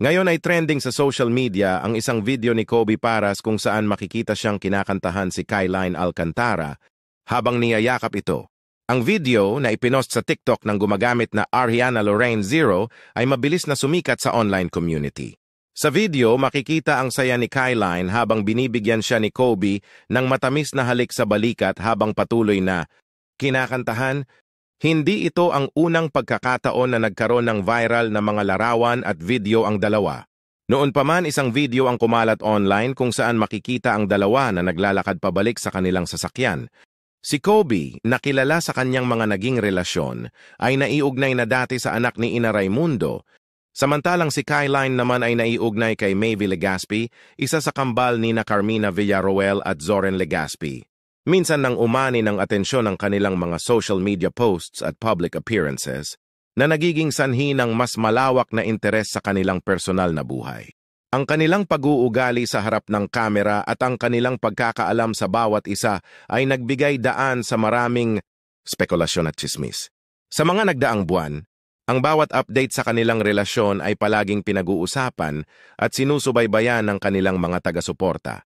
Ngayon ay trending sa social media ang isang video ni Kobe Paras kung saan makikita siyang kinakantahan si Kyle Alcantara habang niyayakap ito. Ang video na ipinost sa TikTok ng gumagamit na Ariana Lorraine Zero ay mabilis na sumikat sa online community. Sa video, makikita ang saya ni Kyle habang binibigyan siya ni Kobe ng matamis na halik sa balikat habang patuloy na kinakantahan. Hindi ito ang unang pagkakataon na nagkaroon ng viral na mga larawan at video ang dalawa. Noon pa man isang video ang kumalat online kung saan makikita ang dalawa na naglalakad pabalik sa kanilang sasakyan. Si Kobe, na kilala sa kanyang mga naging relasyon, ay naiugnay na dati sa anak ni Ina Raimundo, samantalang si Kyle naman ay naiugnay kay Maeve Legaspi, isa sa kambal ni na Carmina Villarroel at Zoren Legaspi. Minsan nang umani ng atensyon ng kanilang mga social media posts at public appearances na nagiging sanhi ng mas malawak na interes sa kanilang personal na buhay. Ang kanilang pag-uugali sa harap ng kamera at ang kanilang pagkakaalam sa bawat isa ay nagbigay daan sa maraming spekulasyon at tsismis. Sa mga nagdaang buwan, ang bawat update sa kanilang relasyon ay palaging pinag-uusapan at sinusubaybayan ng kanilang mga taga-suporta.